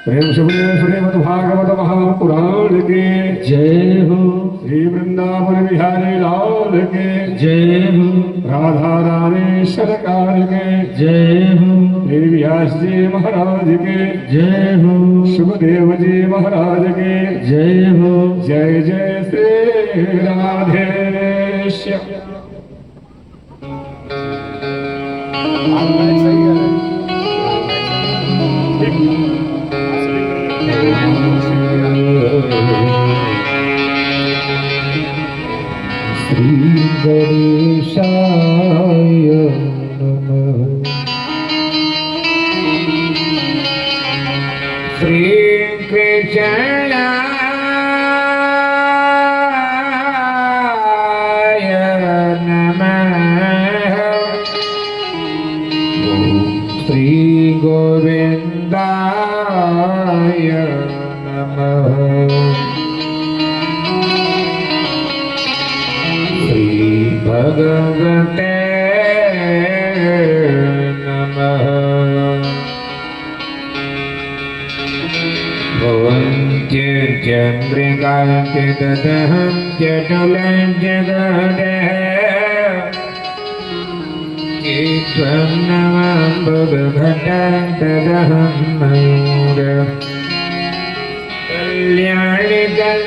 प्रेम से बोलिए श्रीमद् भागवत महापुराण के जय हो। श्री वृंदावन बिहारी लाल के जय हो। राधा रानी सरकार के जय हो। श्री व्यास जी महाराज के जय हो। सुखदेव जी महाराज के जय हो। जय जय श्री राधेश्याम। श्री गणेशाय नमः। श्री कृष्णाय नमः। श्री गोविंदाय नमः। भगवते नमः। भवन्त्य चन्द्रिकान्त्य तदहं जटुलं जगदः चित्वं नमः भगवतं तदहं मयूर कल्याणिकं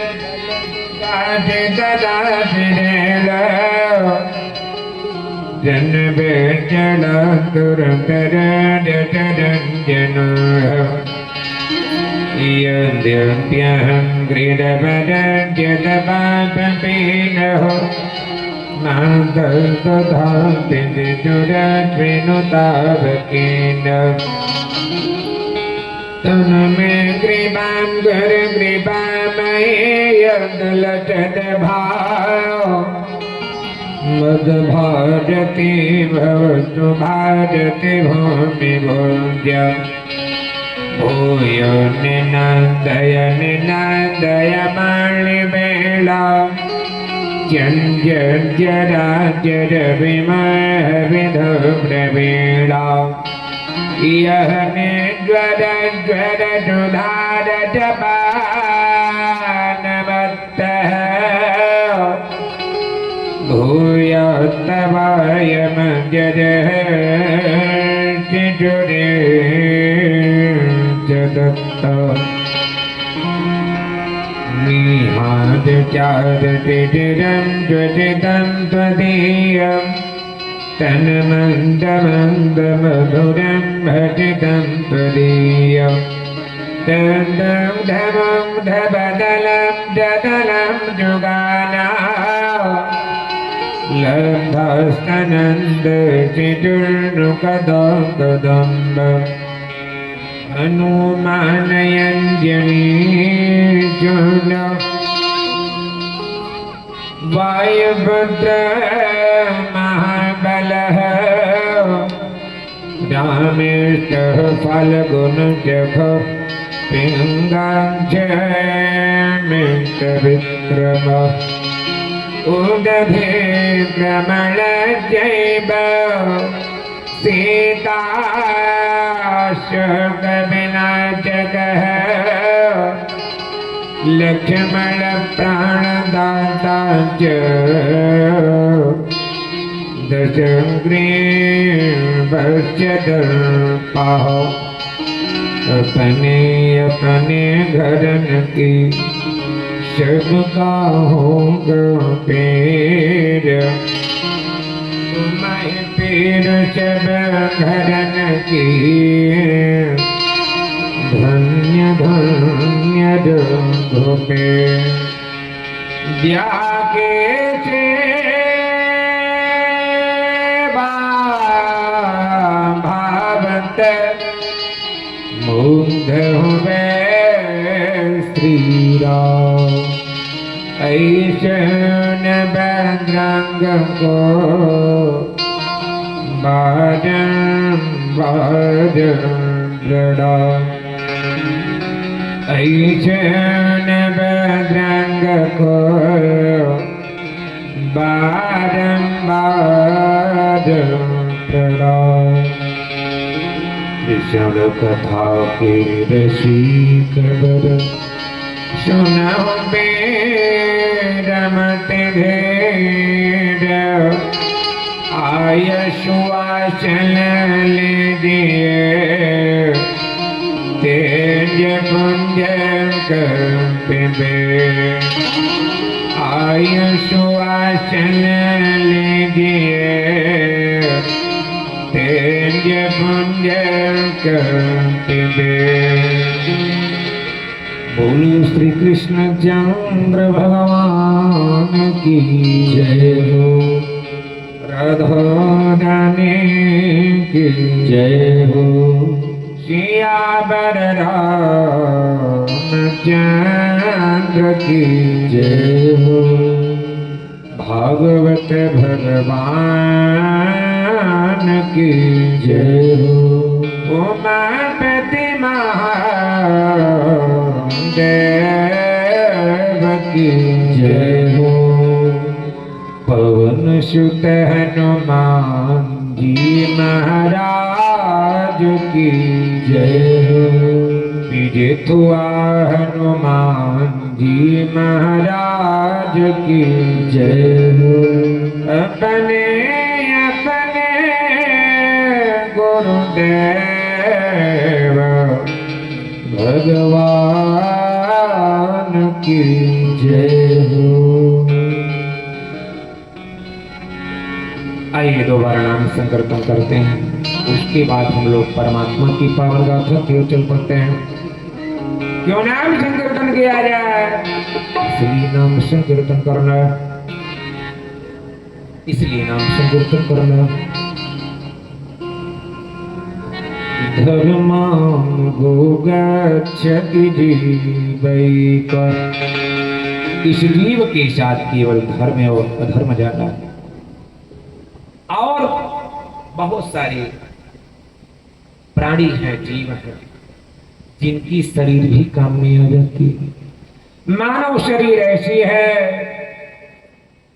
जन बेचल तुरकर जटरंजन यद्यप्यहं गृहवरज्यतपापीनः मातस्तथापि विदुरत्विनुतावकेन तन्मे कृपां कर कृपामये यद्लटदभाव मद्भारती भवतु भारती भूमि भोज्य भूयो निनादय निनादय माणिमेला जंजराजर विमह विधुप्रवीणा यह निज्वर ज्वर सुधार जपानवत्तः भूयोत्तमायम जजः चिजुरे जदत्त निहाद चार तिटिरं ज्वजितं त्वदीयं तन्मन्दमन्दमधुरं भजितं त्वदीयं तन्दं धमं धबदलं जदलं जुगाना लब्धस्तनन्द चितुर्नुकदम्ब हनुमानयञ्जनीर्जुन वायुपुत्र महाबलः रामेष्टः फल्गुनजः पिङ्गाक्षमित्रविक्रमः उदधे प्रमलजैव सीताशोकविनाशकः लक्ष्मणप्राणदाता च दशग्रीवस्य दर्पः अपने अपने घरन की सबका होगा पेड़ तुम्हें पेड़ सब घरन की धन्य धन्य दुखे जाके भावत मुग्ध हुए श्री राम ऐसन बजरंग को बारंबार प्रणाम ऐसन बजरंग को बारंबार प्रणाम। कृष्ण कथा के रसिक बर सुनो रमत ढेर आयशुआचल ले दिए तेज पुंज कंपे आयशुआचल ले दिए तेज पुंज कंपे। बोलो श्री कृष्ण चंद्र भगवान की जय हो। राधा रानी की जय हो। सियावर रामचंद्र की जय हो। भागवत भगवान की जय हो। उमापति महादेव की जय हो। पवन सुत हनुमान जी महाराज की जय हो। विजय हुआ हनुमान जी महाराज की जय हो। अपने अपने गुरुदेव भगवान की जय हो। आइए दोबारा नाम संकीर्तन करते हैं, उसके बाद हम लोग परमात्मा की पावन गाथा की ओर चल पड़ते हैं। क्यों नाम संकीर्तन किया जाए? इसलिए नाम संकीर्तन करना, इसलिए नाम संकीर्तन करना। धर्मां गो गच्छति जीवैका। इस जीव के साथ केवल धर्म और अधर्म जाना है। और बहुत सारे प्राणी हैं, जीव हैं, जिनकी शरीर भी काम में आ जाती है। मानव शरीर ऐसी है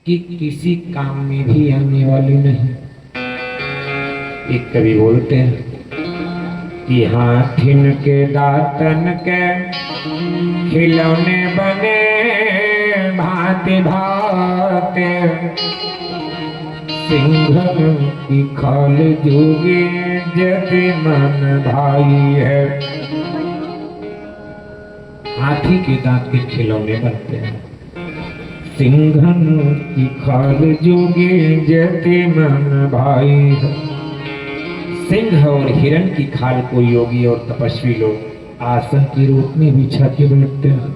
कि किसी काम में भी आने वाली नहीं। एक कवि बोलते हैं कि हाथिन के दातन के खिलौने बने भांति भांति। सिंह की खाल जोगे जति मन भाई है। हाथी के दांत के खिलौने बनते हैं। सिंघन की खाल जोगे जति मन भाई है। सिंह और हिरण की खाल को योगी और तपस्वी लोग आसन के रूप में बिछा के बैठते हैं।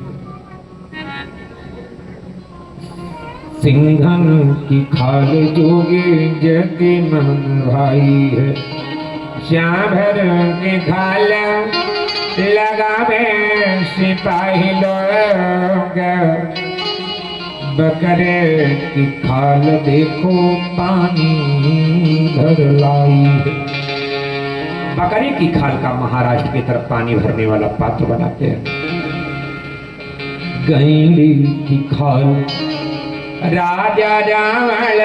सिंघन की खाल जोगे जति मन भाई है। श्याम भर की खाल लगावे सिपाही लोग। बकरे की खाल देखो पानी भर लाई है। बकरी की खाल का महाराष्ट्र की तरफ पानी भरने वाला पात्र बनाते हैं। गैंडी की खाल राजा रावण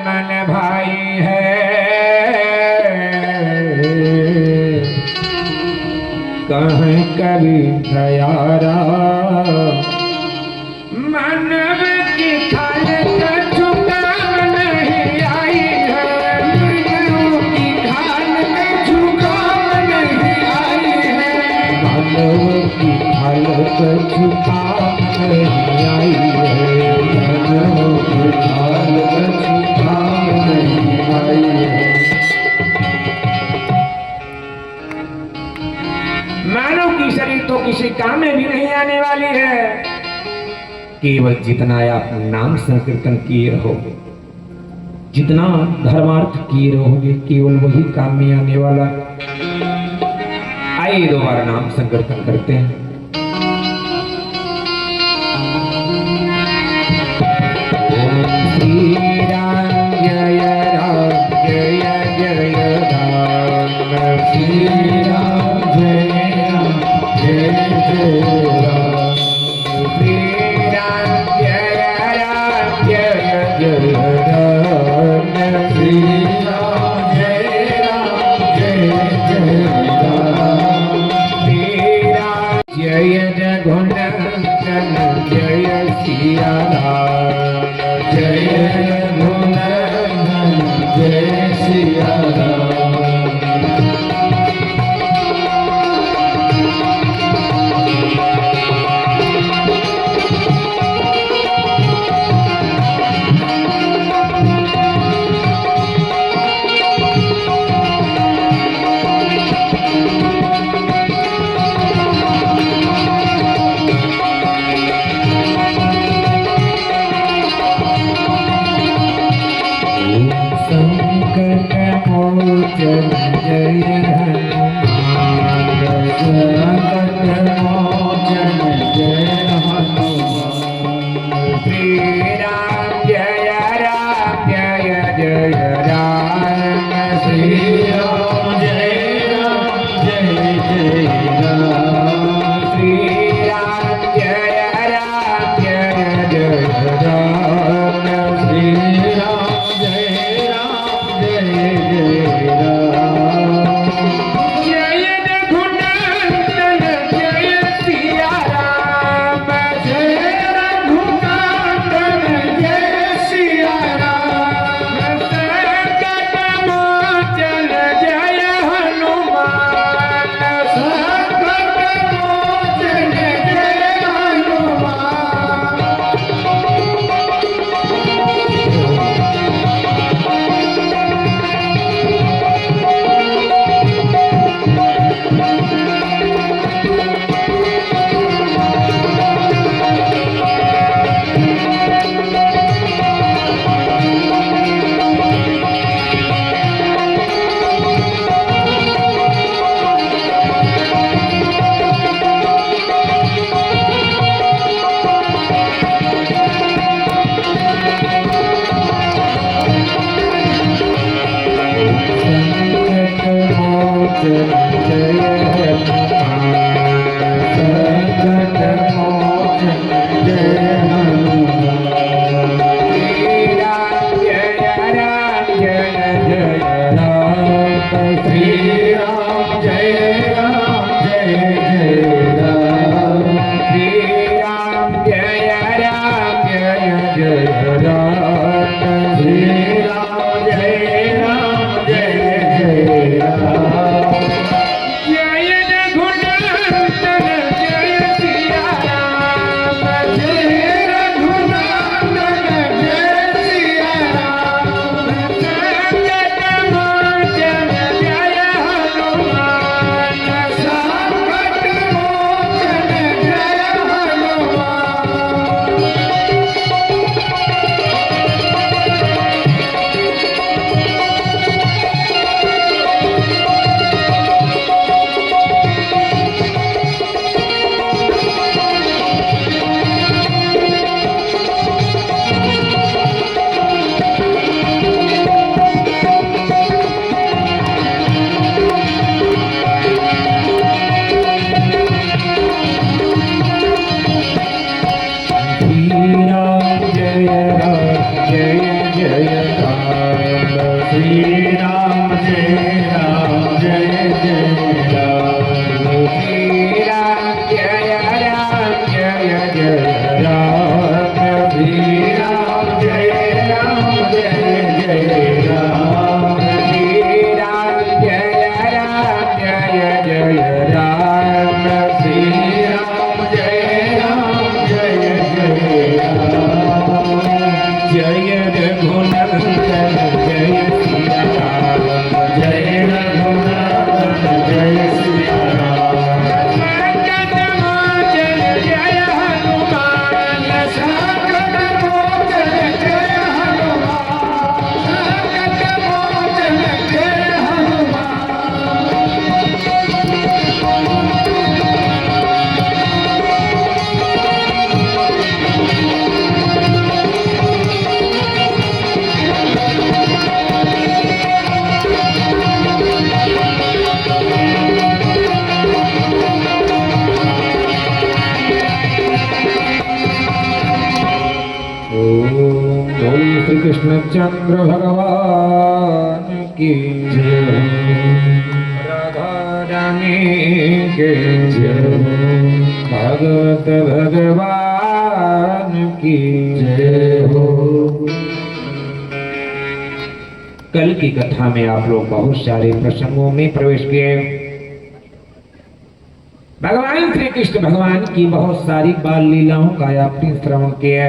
मन भाई है। कहीं कभी दयारा मानव की खाल का झुकाव नहीं आई है। मानव की खाल का झुकाव नहीं आई है। मानव की खाल का झुकाव नहीं आई है। मानव की खाल का झुकाव नहीं आई है। मानव की शरीर तो किसी काम में भी नहीं आने वाली है। केवल जितना आप नाम संकीर्तन किए रहोगे, जितना धर्मार्थ किए रहोगे, केवल वही काम में आने वाला। आइए दोबारा नाम संकीर्तन करते हैं। ओम श्री राम जय जय राम। श्री राम जय जय राम। श्री राम जय जय राम जय रघुनंदन जय सिया राम। संकट मोचन जय हनुमान संकट मोचन जय हनुमान। श्री राम जय जय राम श्री राम जय जय राम श्री राम जय जय राम श्री राम जय जय रघुनंदन जय सिया राम जय रघुनंदन जय सिया राम। संकट मोचन जय हनुमान संकट मोचन जय हनुमान। कृष्णचंद्र भगवान की जय, राधा रानी के जय, भगवत भगवान की की जय हो। कल की कथा में आप लोग बहुत सारे प्रसंगों में प्रवेश किए। भगवान श्री कृष्ण भगवान की बहुत सारी बाल लीलाओं का आपने श्रवण किया।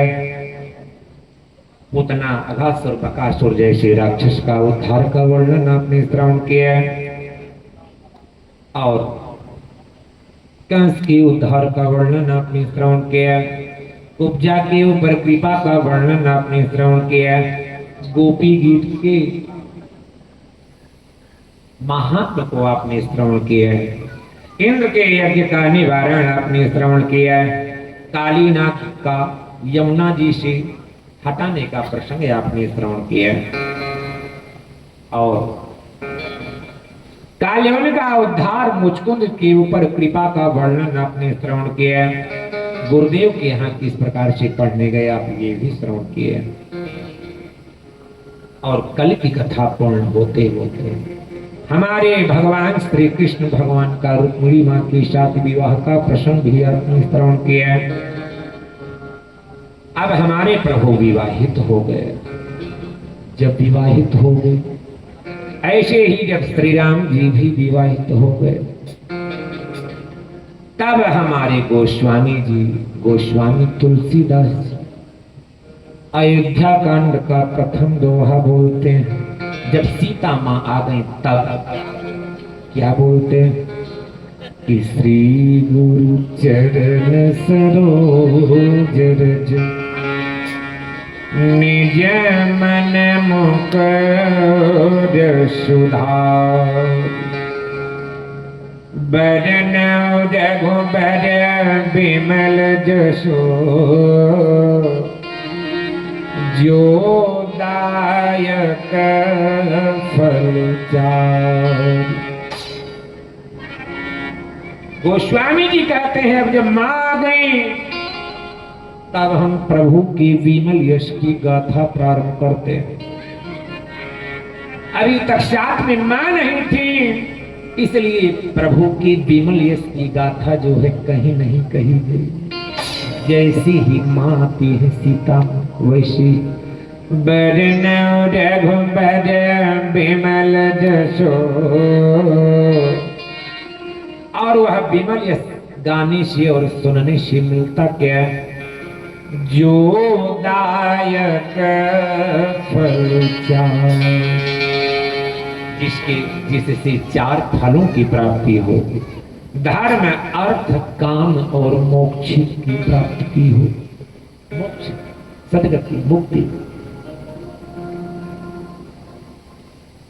पूतना, अघासुर, बकासुर जैसे राक्षस का उद्धार का वर्णन आपने श्रवण किया और कंस के उद्धार का वर्णन आपने श्रवण किया। उपजा के ऊपर कृपा का वर्णन आपने श्रवण किया। गोपी गीत के महात्म को आपने श्रवण किया। इंद्र के यज्ञ का निवारण आपने श्रवण किया। कालीनाथ का यमुना जी से हटाने का प्रसंग आपने श्रवण किया और कालियन का उद्धार मुचकुंद के ऊपर कृपा का वर्णन आपने श्रवण किया। गुरुदेव के यहाँ किस प्रकार से पढ़ने गए आप ये भी श्रवण किए और कल की कथा पूर्ण होते होते हमारे भगवान श्री कृष्ण भगवान का रुक्मिणी मां के साथ विवाह का प्रसंग भी आपने श्रवण किया। अब हमारे प्रभु विवाहित हो गए। जब विवाहित हो गए ऐसे ही जब श्री राम जी भी विवाहित हो गए तब हमारे गोस्वामी तुलसीदास अयोध्या कांड का प्रथम दोहा बोलते हैं। जब सीता मां आ गई तब क्या बोलते हैं कि श्री गुरु चरण सरोज रज निज मन मुकुर सुधार बरन रघुबर बिमल जसो जो दायक फल चार। गोस्वामी जी कहते हैं अब जब मां आ गई तब हम प्रभु की विमल यश की गाथा प्रारंभ करते हैं। अभी तक साथ में मां नहीं थी इसलिए प्रभु की विमल यश की गाथा जो है कहीं नहीं कही गई। जैसी ही मां आती है सीता वैसी बरन रघुबर बिमल जसो और वह विमल यश गाने से और सुनने से मिलता क्या जो दायक फल चार जिससे चार फलों की प्राप्ति होगी। धर्म, अर्थ, काम और मोक्ष की प्राप्ति हो। मोक्ष, सदगति, मुक्ति।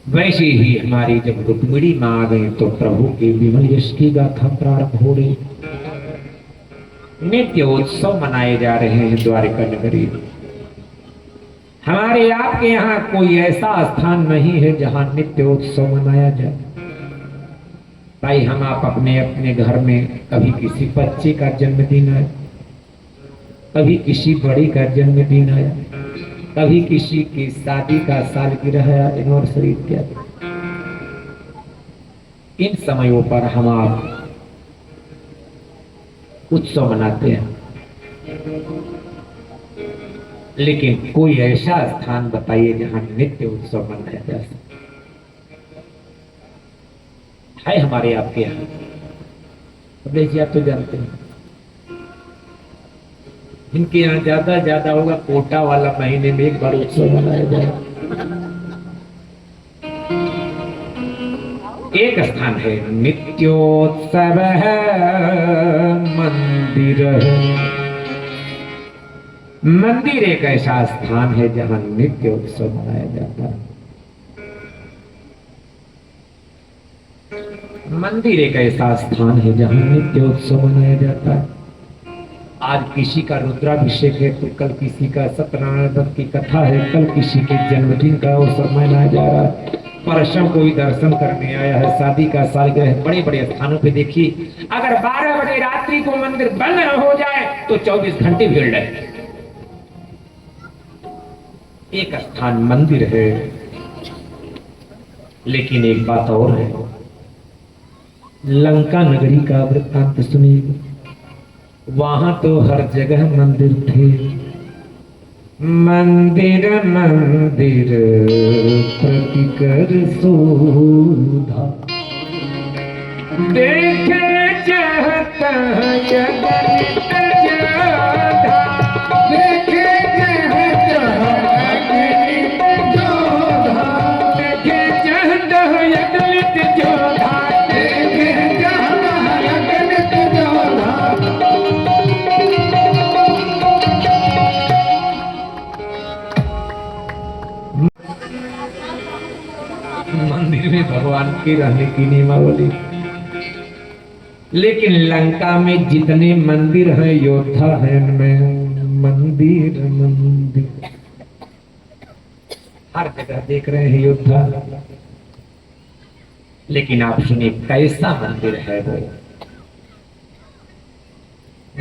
वैसे ही हमारी जब रुक्मिणी मां आ गई तो प्रभु के विमल यश की गाथा प्रारंभ हो रही। नित्य उत्सव मनाए जा रहे हैं द्वारिका नगरी। हमारे आपके यहाँ कोई ऐसा स्थान नहीं है जहां नित्य उत्सव मनाया जाए। भाई हम आप अपने अपने घर में कभी किसी बच्चे का जन्मदिन आया, कभी किसी बड़ी का जन्मदिन आया, कभी किसी की शादी का सालगिरह आया, एनिवर्सरी इत्यादि। इन समयों पर हम आप उत्सव मनाते हैं लेकिन कोई ऐसा स्थान बताइए जहां नित्य उत्सव मनाया जा सके। है हमारे आपके यहाँ? जी आप तो जानते हैं इनके यहाँ ज्यादा होगा कोटा वाला महीने में एक बार उत्सव मनाया जाए। एक स्थान है नित्योत्सव है मंदिर। मंदिर एक ऐसा स्थान है जहां नित्य उत्सव मनाया जाता है। मंदिर एक ऐसा स्थान है जहां नित्य उत्सव मनाया जाता है। आज किसी का रुद्राभिषेक है तो कल किसी का सत्यनारायण व्रत की कथा है, कल किसी के जन्मदिन का अवसर मनाया जा रहा है, परसों कोई दर्शन करने आया है, शादी का सालगिरह। बड़े बड़े स्थानों पे देखिए अगर 12 बजे रात्रि को मंदिर बंद न हो जाए तो 24 घंटे भीड़ रहे। एक स्थान मंदिर है लेकिन एक बात और है, लंका नगरी का वृत्तांत सुनिए। वहां तो हर जगह मंदिर थे मंदिर मंदिर प्रतिकर शोधा, देखे चाहता यज्ञ जोधा, देखे चाहता यज्ञ जोधा, देखे चाहता यज्ञ जोधा, देखे चाहता यज्ञ जोधा। मंदिर में भगवान की रहने की नियमावली, लेकिन लंका में जितने मंदिर हैं, योद्धा हैं, उनमें मंदिर मंदिर हर जगह देख रहे हैं योद्धा। लेकिन आप सुनिए कैसा मंदिर है वो।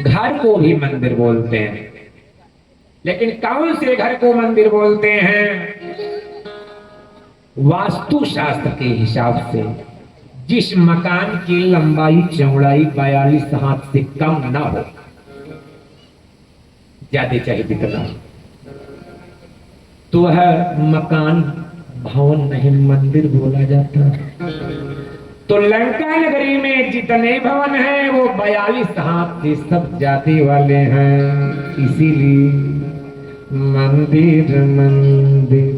घर को भी मंदिर बोलते हैं, लेकिन कौन से घर को मंदिर बोलते हैं? वास्तु शास्त्र के हिसाब से जिस मकान की लंबाई चौड़ाई 42 हाथ से कम ना हो, ज्यादा चाहे जितना, तो वह मकान भवन नहीं मंदिर बोला जाता है। तो लंका नगरी में जितने भवन हैं वो 42 हाथ से सब जाति वाले हैं, इसीलिए मंदिर मंदिर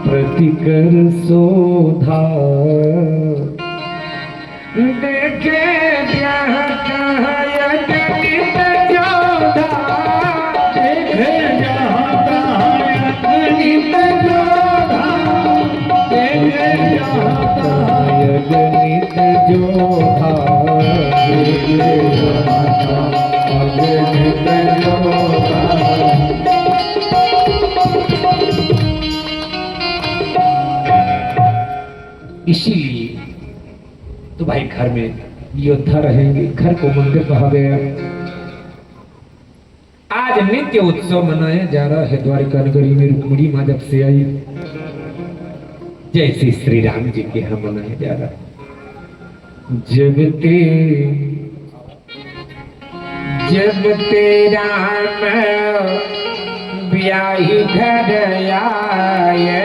प्रतिकर शोधा, देखे जाता यज्ञ जोधा, देखे जाता यज्ञ जोधा, देखे जाता यज्ञ जोधा, देखे जाता यज्ञ जोधा। इसीलिए तो भाई घर में योद्धा रहेंगे, घर को मंदिर कहा गया। आज नित्य उत्सव मनाया जा रहा है द्वारिका नगरी में। रुक्मिणी माँ जब से आई, जैसे श्री राम जी के यहाँ मनाया जा रहा है। जब ते राम ब्याही घर आए,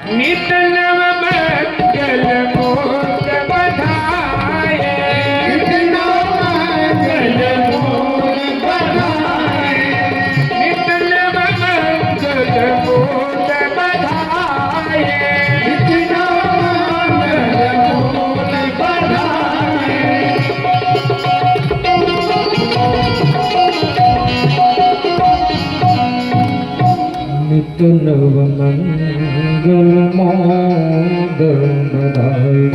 नित नव मंगल मूर्त बधाए, नित नव मंगल मूर्त बधाए, नित नव मंगल मूर्त बधाए, नित नव मंगल मूर्त बधाए। नित नव मंगल मोदन बधाई।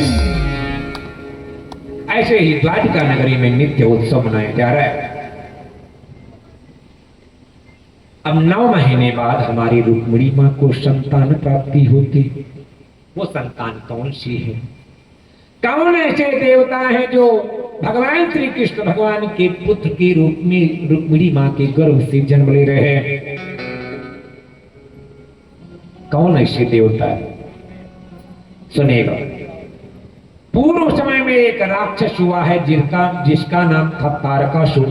ऐसे ही द्वारिका नगरी में नित्य उत्सव मनाया जा रहा है। अब 9 महीने बाद हमारी रुक्मिणी मां को संतान प्राप्ति होती। वो संतान कौन सी है? कौन ऐसे देवता हैं जो भगवान श्री कृष्ण भगवान के पुत्र के रूप में रुक्मिणी मां के गर्भ से जन्म ले रहे हैं? कौन ऐसे देवता है? सुनेगा। पूर्व समय में एक राक्षस हुआ है जिसका नाम था तारकासुर।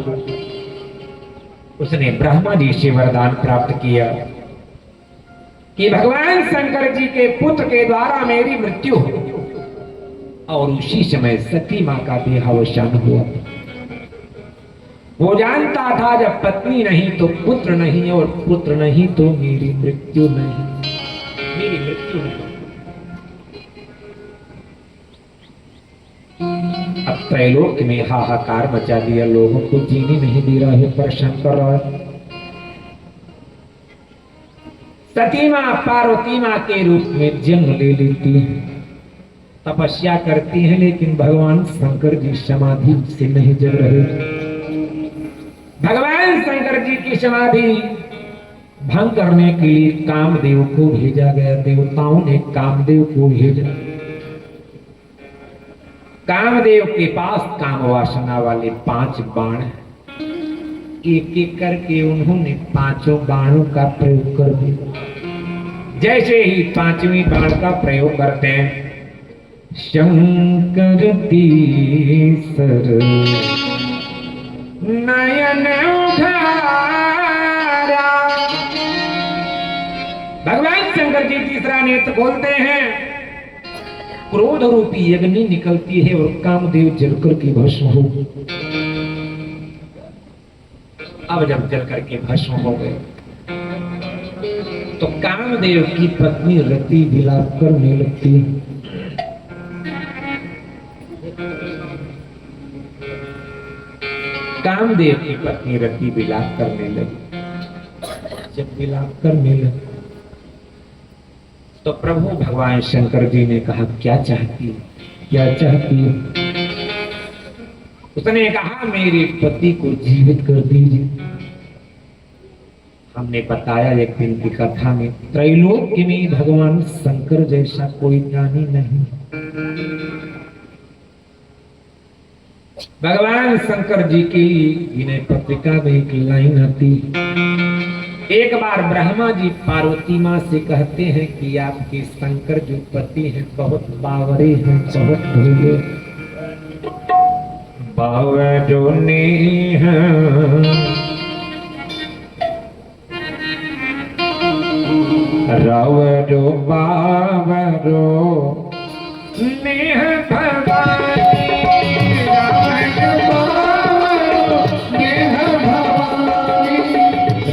उसने ब्रह्मा जी से वरदान प्राप्त किया कि भगवान शंकर जी के पुत्र के द्वारा मेरी मृत्यु हो। और उसी समय सती मां का देहावसान हुआ। वो जानता था जब पत्नी नहीं तो पुत्र नहीं, और पुत्र नहीं तो मेरी मृत्यु नहीं, मेरी मृत्यु नहीं। अब त्रैलोक में हाहाकार मचा दिया, लोगों को जीने नहीं दे रहा है, परेशान कर रहा है। सती मां पार्वती मां के रूप में जन्म ले लेती है, तपस्या करती है, लेकिन भगवान शंकर जी समाधि से नहीं जग रहे। भगवान शंकर जी की समाधि भंग करने के लिए कामदेव को भेजा गया। देवताओं ने कामदेव को भेजा। कामदेव के पास काम वासना वाले 5 बाण, एक एक करके उन्होंने 5 बाणों का प्रयोग कर दिया। जैसे ही 5वीं बाण का प्रयोग करते हैं, शंकर तीसर नयन उठा जी तीसरा नेत्र खोलते हैं, क्रोध रूपी अग्नि निकलती है और कामदेव जलकर के भस्म हो। अब जब जल करके भस्म हो गए तो कामदेव की पत्नी रति विलाप करने लगती। कामदेव की पत्नी रति विलाप करने लगी। जब विलाप करने लगी तो प्रभु भगवान शंकर जी ने कहा, क्या चाहती है, क्या चाहती है? उसने कहा, मेरे पति को जीवित कर दीजिए। हमने बताया एक दिन की कथा में, त्रैलोक्य में भगवान शंकर जैसा कोई ज्ञानी नहीं। भगवान शंकर जी की विनय पत्रिका में एक लाइन आती, एक बार ब्रह्मा जी पार्वती माँ से कहते हैं कि आपके शंकर जो पति हैं बहुत बावरे हैं, बहुत भोले, बावरों हैं, रावरो बावरो नेह भवानी, रावण बावरो नेह भवानी,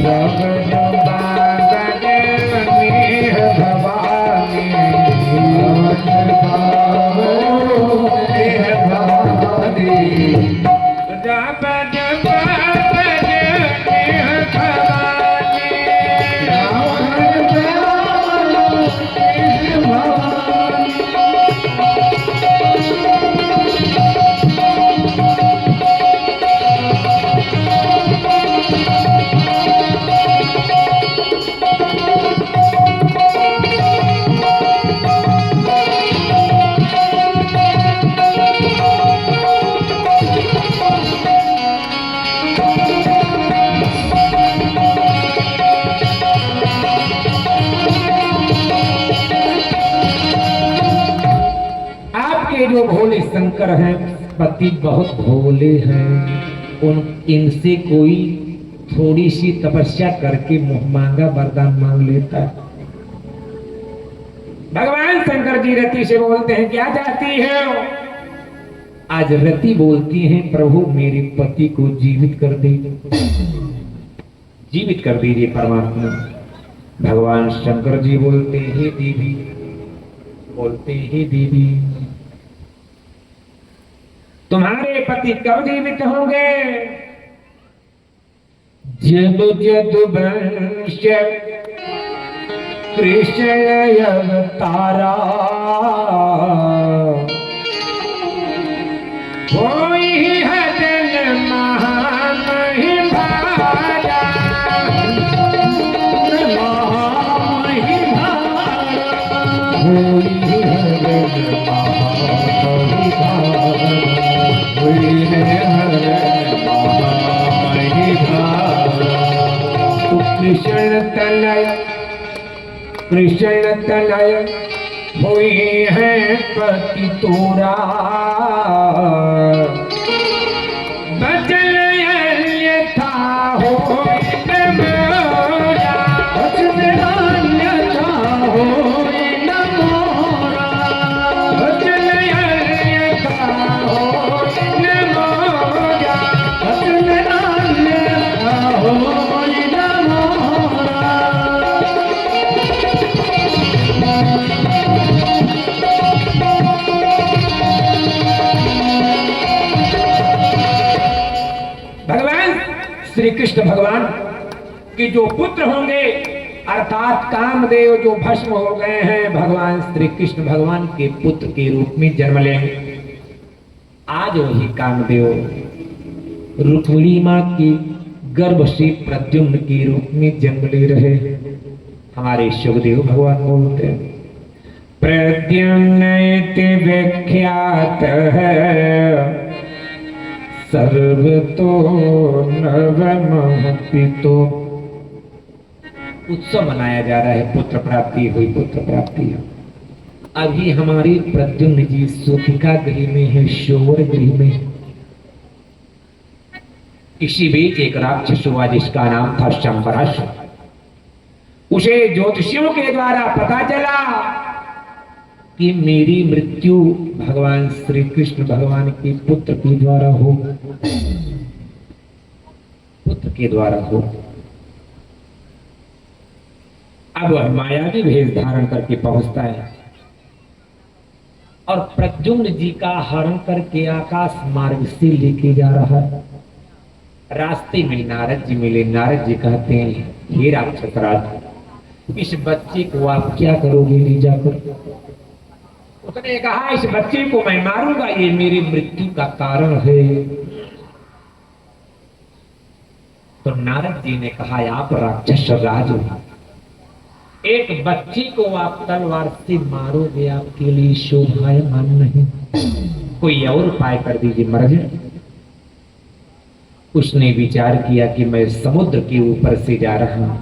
रावण बावरो नेह भवानी, रावण बावरो नेह भवानी, रावण जो भोले शंकर हैं, पति बहुत भोले हैं, उन इनसे कोई थोड़ी सी तपस्या करके मुंह मांगा वरदान मांग लेता है। भगवान शंकर जी रति से बोलते हैं, क्या चाहती है? आज रति बोलती हैं, प्रभु मेरे पति को जीवित कर दीजिए, जीवित कर दीजिए परमात्मा। भगवान शंकर जी बोलते, हे देवी, बोलते हे देवी, तुम्हारे पति कब जीवित होंगे? जब यदुवंश कृष्ण अवतारा होई हजन महामहिमा, होई हजन कृष्ण तनय हुई है पति तोरा, बचल अन्यथा हो न मोरा, बचल अन्यथा हो न मोरा, बचल अन्यथा हो न मोरा, बचल अन्यथा हो न मोरा। श्री कृष्ण भगवान के जो पुत्र होंगे, अर्थात कामदेव जो भस्म हो गए हैं, भगवान श्री कृष्ण भगवान के पुत्र के रूप में जन्म लेंगे। आज वही कामदेव रुक्मिणी मां की गर्भ से प्रद्युम्न के रूप में जन्म ले रहे। हमारे सुखदेव भगवान बोलते हैं, प्रद्युम्न इति विख्यात है सर्वतो नवमः पितो। उत्सव मनाया जा रहा है, पुत्र प्राप्ति हुई, पुत्र प्राप्ति है। अभी हमारी प्रद्युम्न जी सूतिका गृह में है, शोवर गृह में। इसी बीच एक राक्षस हुआ जिसका नाम था शंबरासुर। उसे ज्योतिषियों के द्वारा पता चला कि मेरी मृत्यु भगवान श्री कृष्ण भगवान के पुत्र के द्वारा हो, पुत्र के द्वारा हो। अब वह मायावी भेष धारण करके पहुंचता है और प्रद्युम्न जी का हरण करके आकाश मार्ग से लेके जा रहा है। रास्ते में नारद जी मिले। नारद जी कहते हैं, हे राक्षस राज, इस बच्चे को आप क्या करोगे ले जाकर? उसने कहा, इस बच्चे को मैं मारूंगा, ये मेरी मृत्यु का कारण है। तो नारद जी ने कहा, आप राक्षस राज हो, एक बच्चे को आप तलवार से मारोगे, आपके लिए शोभायमान नहीं, कोई और उपाय कर दीजिए, मर जाए। उसने विचार किया कि मैं समुद्र के ऊपर से जा रहा हूं,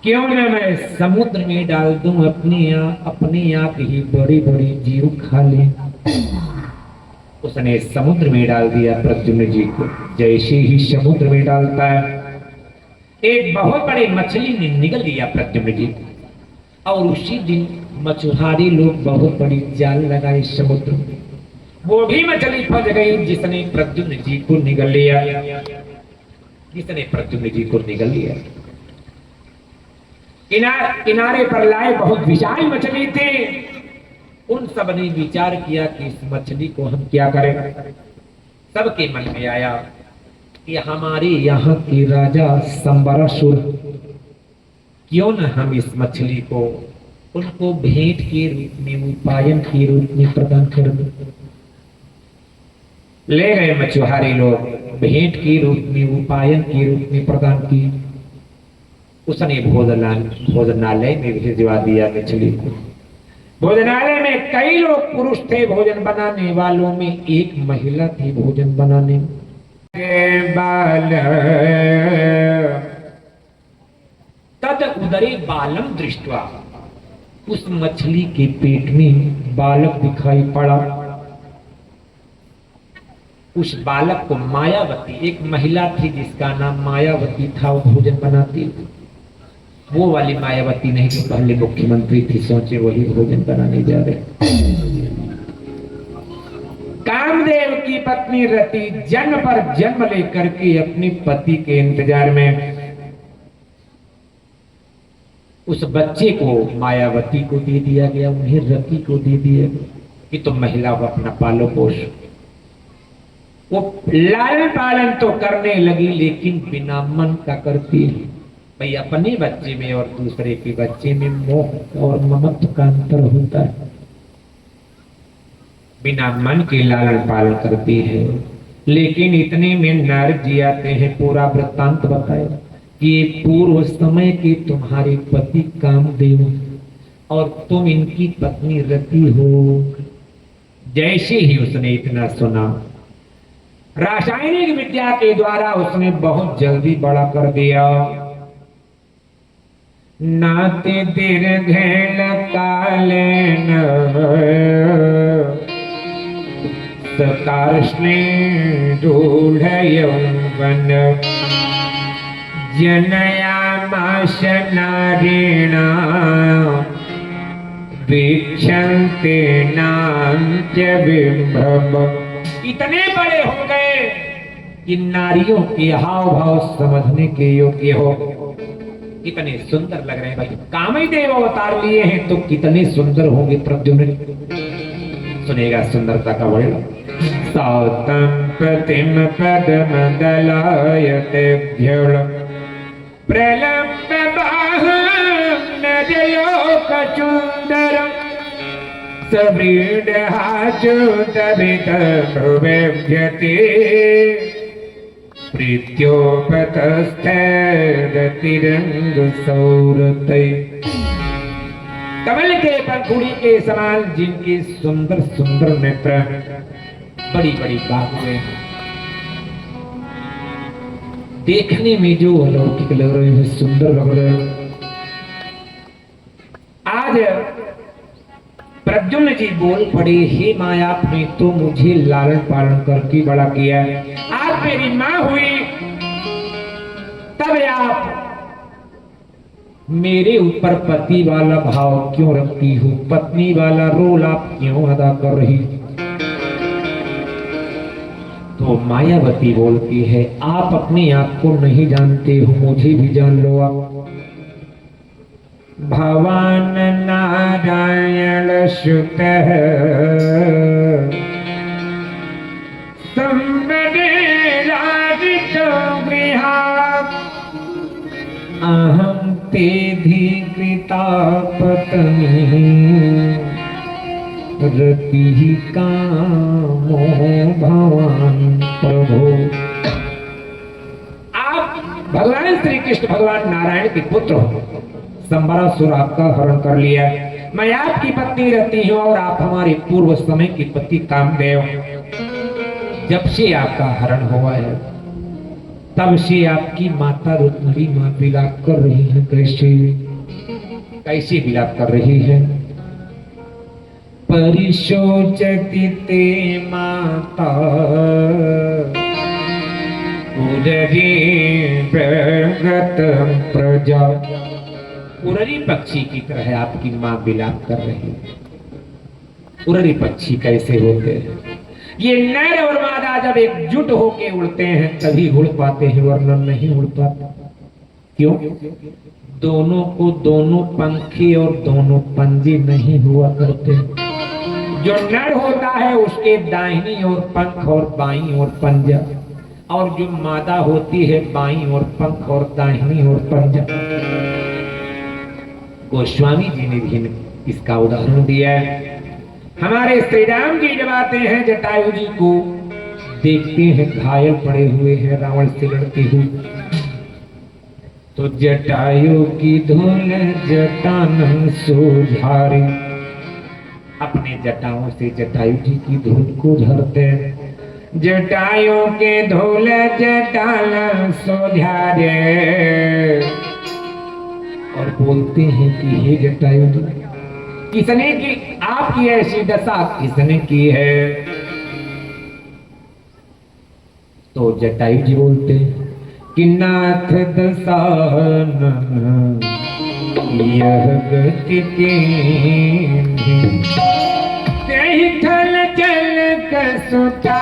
क्यों न मैं समुद्र में डाल दूं, अपने आप ही बड़ी बड़ी जीव खा ले। उसने समुद्र में डाल दिया प्रद्युम्न जी को। जैसे ही समुद्र में डालता है, एक बहुत बड़ी मछली ने निगल लिया प्रद्युम्न जी को। और उसी दिन मछुआरे लोग बहुत बड़ी जाल लगाई समुद्र में, वो भी मछली फंस गई जिसने प्रद्युम्न जी को निगल लिया, जिसने प्रद्युम्न जी को निगल लिया। किनारे पर लाए बहुत विशाल मछली थे। उन सब ने विचार किया कि इस मछली को हम क्या करें। सबके मन में आया कि हमारे यहाँ के राजा संबरासुर, क्यों न हम इस मछली को उनको भेंट के रूप में, उपायन के रूप में प्रदान कर दें। ले गए मछुआरे लोग, भेंट के रूप में, उपायन के रूप में प्रदान की। उसने भोजनालय में भिजवा दिया मछली को। भोजनालय में कई लोग पुरुष थे भोजन बनाने वालों में, एक महिला थी भोजन बनाने में। तद उदरे बालम दृष्टवा, उस मछली के पेट में बालक दिखाई पड़ा। उस बालक को मायावती, एक महिला थी जिसका नाम मायावती था, वो भोजन बनाती थी। वो वाली मायावती नहीं जो पहले मुख्यमंत्री थी, सोचे वही भोजन बनाने जा रहे। कामदेव की पत्नी रति जन्म पर जन्म लेकर के अपने पति के इंतजार में उस बच्चे को मायावती को दे दिया गया, उन्हें रति को दे दिया गया कि तुम महिला को अपना पालो पोष। वो लालन पालन तो करने लगी, लेकिन बिना मन का करती है। भाई अपने बच्चे में और दूसरे के बच्चे में मोह और ममत्व का अंतर होता है। बिना मन के लालन पालन करती है। लेकिन इतने में नारद जी आते हैं, पूरा वृत्तांत बताए कि पूर्व समय के तुम्हारे पति कामदेव और तुम इनकी पत्नी रति हो। जैसे ही उसने इतना सुना, रासायनिक विद्या के द्वारा उसने बहुत जल्दी बड़ा कर दिया। नाते दीर्घेण कालेन सकार्ष्णे रूढ़ यौवन जनयामाश नारीणा वीक्षन्ते नान्त्य विभ्रम। इतने बड़े हो गए कि नारियों के हाव भाव समझने के योग्य हो। कितने सुंदर लग रहे हैं भाई, कामदेव अवतार लिए हैं तो कितने सुंदर होंगे प्रद्युम्न। सुनेगा सुंदरता का वर्णन। सौतम प्रतिम पदम दलायते भ्यळ प्रलंब बाहं नजलोक चुंदर सव्रीडहाचोतभित भ्रुवेभ्यते प्रीत्योपतस्थैरतिरंग सौरतै। कमल के पंखुड़ी के समान जिनके सुंदर सुंदर नेत्र, बड़ी बड़ी बाहुएं, देखने में जो अलौकिक लग रहे हैं, सुंदर लग रहे हैं। आज प्रद्युम्न जी बोल पड़े, हे माया आपने तो मुझे लालन पालन करके बड़ा किया, आप मेरी माँ हुई, तब आप मेरे ऊपर पति वाला भाव क्यों रखती हो, पत्नी वाला रोल आप क्यों अदा कर रही? तो मायावती बोलती है, आप अपने आप को नहीं जानते हो, मुझे भी जान लो आप। भगवान नारायण सुत अहम तेधिकृता पत्नी रति कामो भगवान प्रभु। आप भगवान श्री कृष्ण भगवान नारायण के पुत्र हो, संबरासुर आपका हरण कर लिया। मैं आपकी पत्नी रति हूं और आप हमारे पूर्व समय की पति कामदेव। जब से आपका हरण हुआ है तब से आपकी माता रुक्मिणी मां विलाप कर रही है। कैसे विलाप कर रही है? परिशोचति ते माता उदरी प्रगत प्रजा। उररी पक्षी की तरह आपकी मां विलाप कर रही है। उररी पक्षी कैसे होते हैं? ये नर और मादा जब एकजुट होके उड़ते हैं तभी उड़ पाते हैं, वरना नहीं उड़ पाते। क्यों? दोनों को दोनों पंखे और दोनों पंजे नहीं हुआ करते। जो नर होता है उसके दाहिनी ओर पंख और बाईं ओर पंजा, और जो मादा होती है बाईं ओर पंख और दाहिनी ओर पंजा। गोस्वामी जी ने भी इसका उदाहरण दिया है। हमारे श्री राम जी जब आते हैं जटायु जी को देखते हैं घायल पड़े हुए हैं रावण से लड़ते हुए, तो जटायु की धूल जटान सुधारे, अपने जटाओं से जटायु जी की धूल को झड़ते हैं। जटायु के धूल जटान सुधारे और बोलते हैं कि हे जटायु जी, किसने की आपकी ऐसी दशा किसने की है? तो जटायु जी बोलते हैं कि नाथ दशानन यह गति के थल चल कसुता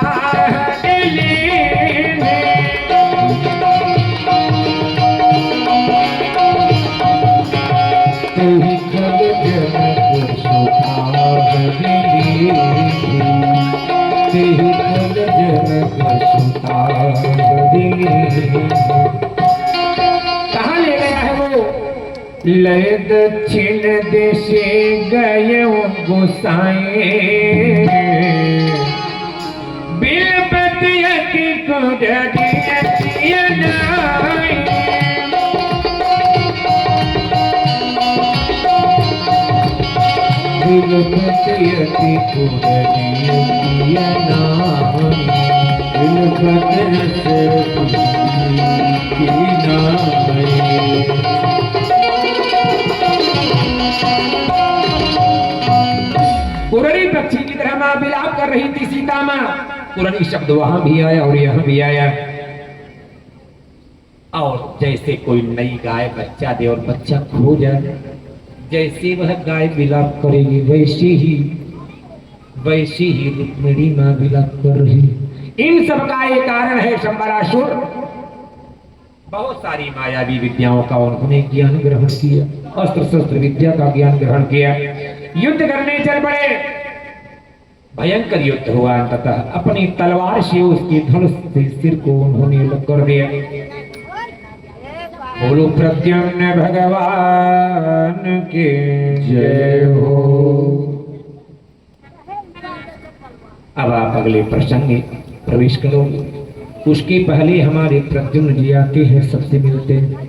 कहाँ ले गया है वो? लय दक्षिण देशे गए गोसाए, बिलपति को पुरनी पक्षी की तरह मां विलाप कर रही थी सीता मां। पुरनी शब्द वहां भी आया और यहां भी आया। और जैसे कोई नई गाय बच्चा दे और बच्चा खो जाए, जैसे वह गाय विलाप करेगी वैसे ही रुक्मिणी मां विलाप कर रही। इन सब का एक कारण है शंबरासुर। बहुत सारी मायावी विद्याओं का उन्होंने ज्ञान ग्रहण किया, अस्त्र शस्त्र विद्या का ज्ञान ग्रहण किया। युद्ध करने चल पड़े, भयंकर युद्ध हुआ। अंततः अपनी तलवार से उसके धनुष से सिर को उन्होंने अलग कर दिया। बोलो प्रद्युम्न भगवान के जय हो। अब आप अगले प्रसंग में प्रवेश करोगे। उसके पहले हमारे प्रद्युम्न जी आते हैं, सबसे मिलते हैं।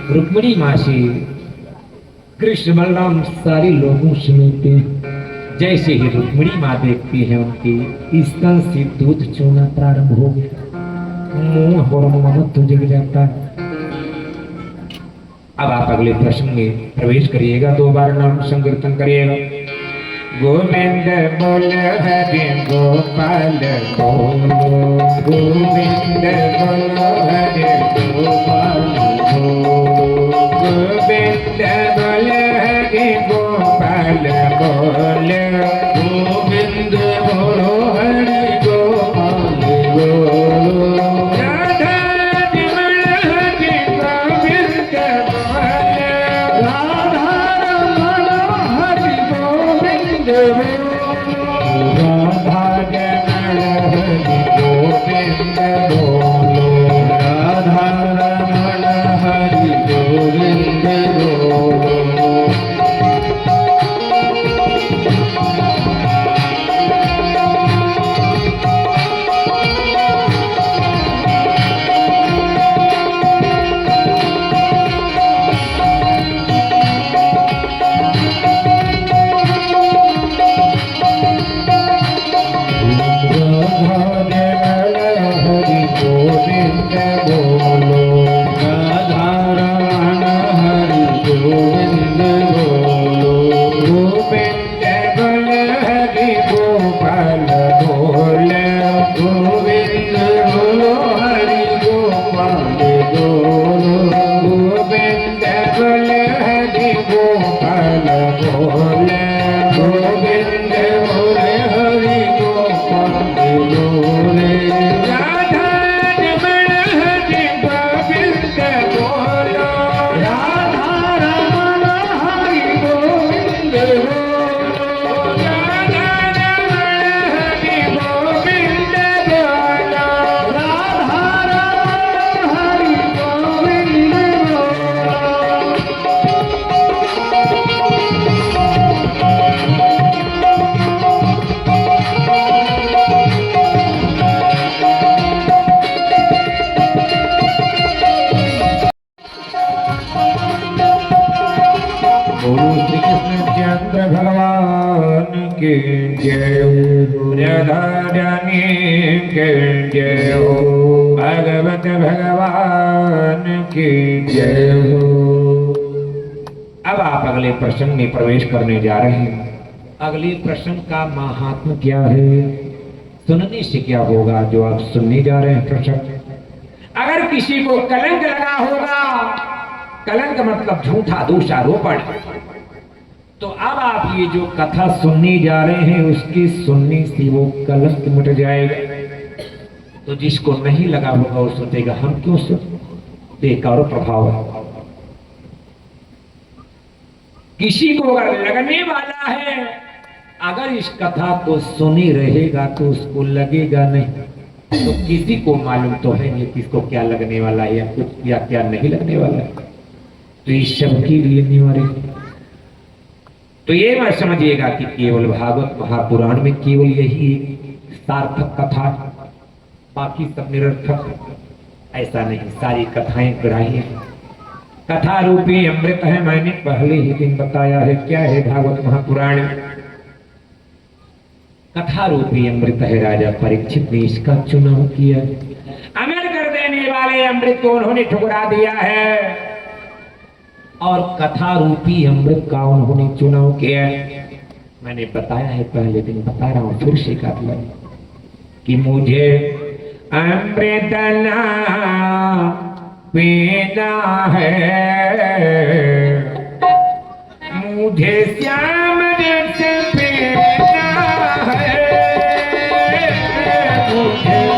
रुक्मिणी माँ से कृष्ण बलराम सारे लोगों से मिलते हैं। जैसे ही रुक्मिणी माँ देखती है उनके स्तन से दूध चूना प्रारंभ हो गया, मुंह और ममत्व जग जाता है। अब आप अगले प्रश्न में प्रवेश करिएगा, 2 बार नाम संकीर्तन करिएगा। गोविंद बोल हरि गोपाल बोलो, गोविंद बोलो हरि गोपाल बोलो, गोविंद गुरु श्री कृष्ण चंद्र भगवान की जय हो, राधारानी के जय हो, भगवत भगवान की जय हो। अब आप अगले प्रसंग में प्रवेश करने जा रहे हैं। अगले प्रसंग का महात्म क्या है, सुनने से क्या होगा जो आप सुनने जा रहे हैं प्रसंग। अगर किसी को कलंक लगा होगा, कलंक मतलब झूठा दोषारोपण, तो अब आप ये जो कथा सुनने जा रहे हैं उसके सुनने से वो कलंक मिट जाएगा। तो जिसको नहीं लगा होगा वो सोचेगा हम क्यों सुन, बेकार प्रभाव है। किसी को अगर लगने वाला है, अगर इस कथा को सुनी रहेगा तो उसको लगेगा नहीं, तो किसी को मालूम तो है नहीं किसको क्या लगने वाला है या कुछ या क्या नहीं लगने वाला है। तो इस सबके लिए निवारण, तो ये मत समझिएगा कि केवल भागवत महापुराण में केवल यही सार्थक कथा, बाकी सब निरर्थक, ऐसा नहीं। सारी कथाएं ग्राह्य हैं, कथा रूपी अमृत है। मैंने पहले ही दिन बताया है क्या है भागवत महापुराण, कथा रूपी अमृत है। राजा परीक्षित ने इसका चुनाव किया, अमर कर देने वाले अमृत को उन्होंने ठुकरा दिया है, और कथा रूपी अमृत का उन्होंने चुनाव किया। मैंने बताया है पहले दिन, बता रहा हूं फिर से कि मुझे अमृत ना पीना है, मुझे श्याम जैसे पीना है, मुझे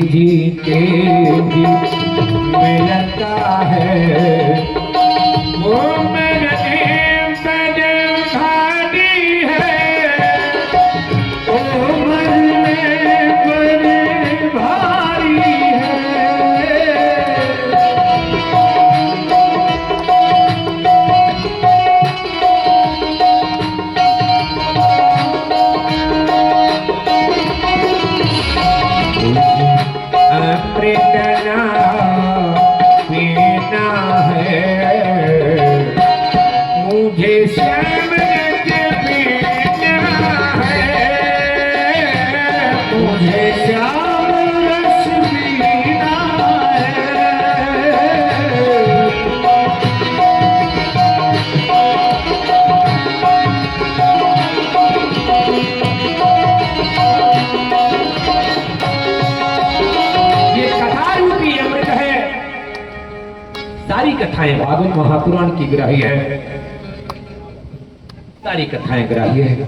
जीते जी मिलता है वो मेरे बद भारी है, वो मरने बड़े भारी है। अमृत ना पीना है, मुझे श्याम रस पीना है, मुझे श्याम रस पीना है। सारी कथाएं भागवत महापुराण की ग्राह्य है, सारी कथाएं ग्राह्य है।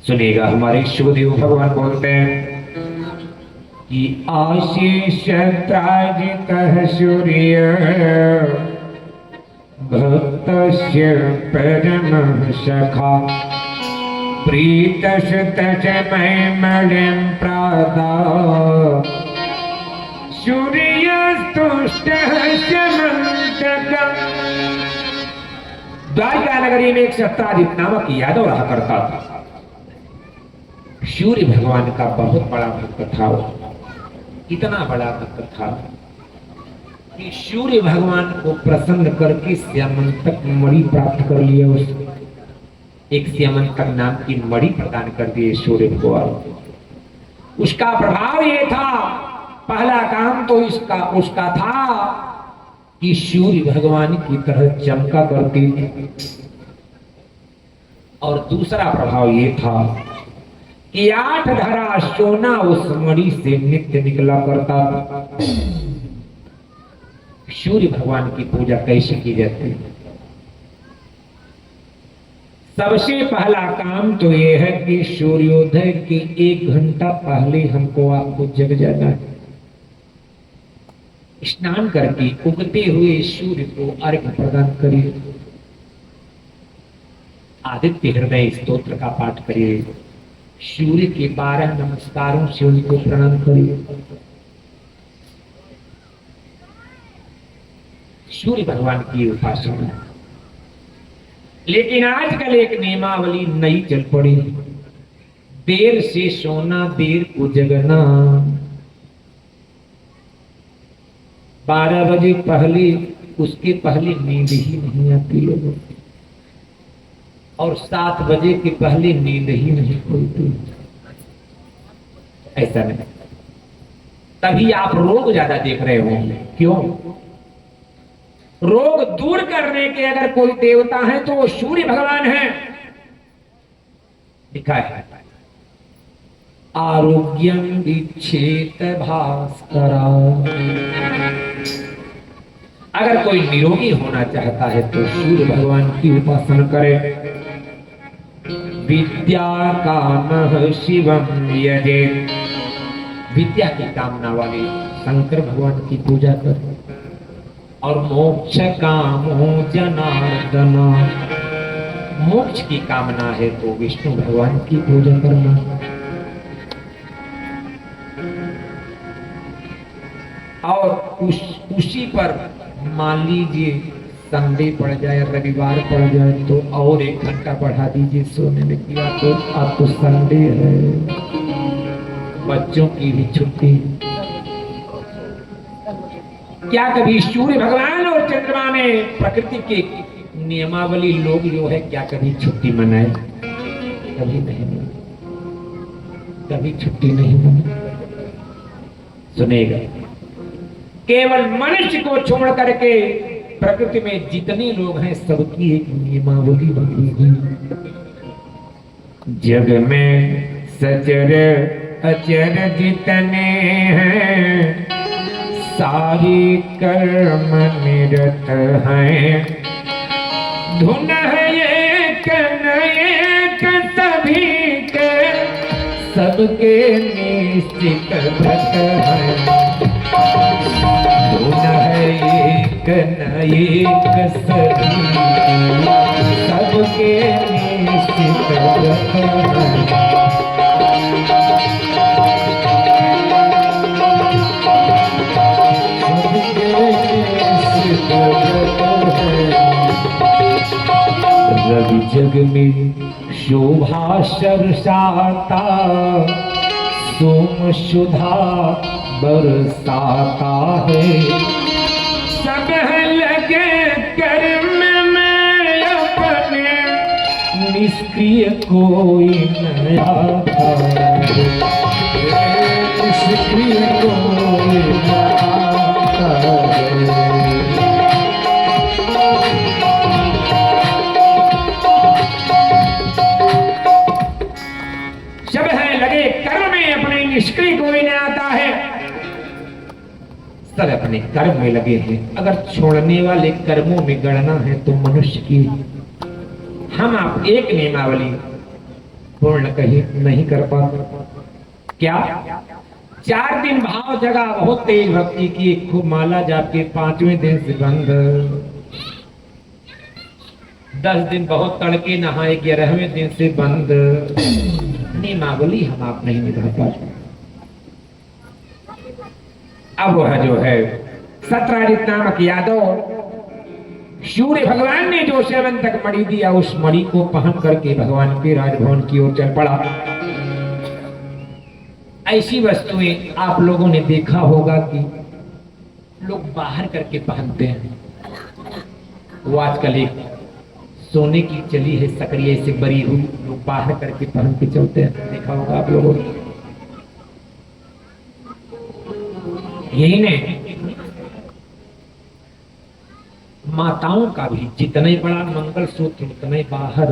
सुनिएगा, हमारे शिवदेव भगवान बोलते हैं कि आशीष त्राजित सूर्य भक्तस्य परम सखा, प्रीतस्त मय मलिं प्रादा, द्वारिका नगरी में एक सत्राजित नामक यादव रहा करता था। सूर्य भगवान का बहुत बड़ा भक्त था। इतना बड़ा भक्त था कि सूर्य भगवान को प्रसन्न करके श्यामंतक मणि प्राप्त कर लिया। उसने एक श्यामंतक नाम की मणि प्रदान कर दिए सूर्य भगवान। उसका प्रभाव ये था, पहला काम तो उसका था कि सूर्य भगवान की तरह चमका करती थी, और दूसरा प्रभाव ये था कि 8 धरा सोना उस मणि से नित्य निकला करता था। सूर्य भगवान की पूजा कैसे की जाती है? सबसे पहला काम तो यह है कि सूर्योदय के 1 घंटा पहले हमको आपको जग जाना है। स्नान करके उगते हुए सूर्य को अर्घ्य प्रदान करिए। आदित्य हृदय स्तोत्र का पाठ करिए। सूर्य के 12 नमस्कारों से उनको प्रणाम करिए। सूर्य भगवान की उपासना। लेकिन आजकल एक नियमावली नई चल पड़ी, देर से सोना देर को जगना। 12 बजे पहले, उसके पहले नींद ही नहीं आती लोगों को, और 7 बजे के पहले नींद ही नहीं खुलती। ऐसा नहीं, तभी आप रोग ज्यादा देख रहे होंगे। क्यों? रोग दूर करने के अगर कोई देवता है तो वो सूर्य भगवान है। लिखा है आरोग्यम विच्छेद भास्करा। अगर कोई निरोगी होना चाहता है तो सूर्य भगवान की उपासना करे। विद्या कामः शिवम यजे। विद्या की कामना वाले शंकर भगवान की पूजा करें। और मोक्ष कामो जनार्दन। मोक्ष की कामना है तो विष्णु भगवान की पूजा करना। और उसी पर मान लीजिए संडे पड़ जाए, रविवार पड़ जाए तो और 1 घंटा बढ़ा दीजिए सोने में। किया तो आपको संडे है, बच्चों की भी छुट्टी। क्या कभी सूर्य भगवान और चंद्रमा में प्रकृति के नियमावली लोग जो है क्या कभी छुट्टी मनाए? कभी नहीं मनाए, कभी छुट्टी नहीं मनाए। सुनेगा, केवल मनुष्य को छोड़ करके प्रकृति में जितने लोग हैं सबकी एक नियमावली बनी हुई। जग में सचर अचर जितने हैं सारी कर्म निरत हैं। धुन है एक न एक सभी के, सबके निश्चित व्रत हैं। धुन है एक न एक सभी के, सबके निश्चित व्रत हैं। रवि जग में शोभा सरसाता, सोम सुधा बरसाता है। सब लगे कर्म में अपने, निष्क्रिय कोई न आता है। निष्क्रिय कोई न आता है। निष्क्रिय कोई नहीं आता है। सब अपने कर्म में लगे हैं। अगर छोड़ने वाले कर्मों में गणना है तो मनुष्य की हम आप एक नियमावली पूर्ण कहीं नहीं कर पाते। क्या? 4 दिन भाव जगा, बहुत तेज भक्ति की, खूब माला जाप के, 5वें दिन से बंद। 10 दिन बहुत तड़के नहाए, 11वें दिन से बंद। नियमावली हम आप नहीं निभा पाते। अब वह जो है सत्राजित नामक यादव, सूर्य भगवान ने जो 7 तक मणि दिया, उस मणि को पहन करके भगवान के राजभवन की ओर चल पड़ा। ऐसी वस्तुएं आप लोगों ने देखा होगा कि लोग बाहर करके पहनते हैं। वो आजकल एक सोने की चली है, सकड़िए से बरी हुई, लोग बाहर करके पहन के चलते हैं। देखा होगा आप लोगों ने। यही नहीं, माताओं का भी जितना ही बड़ा मंगलसूत्र उतना ही बाहर।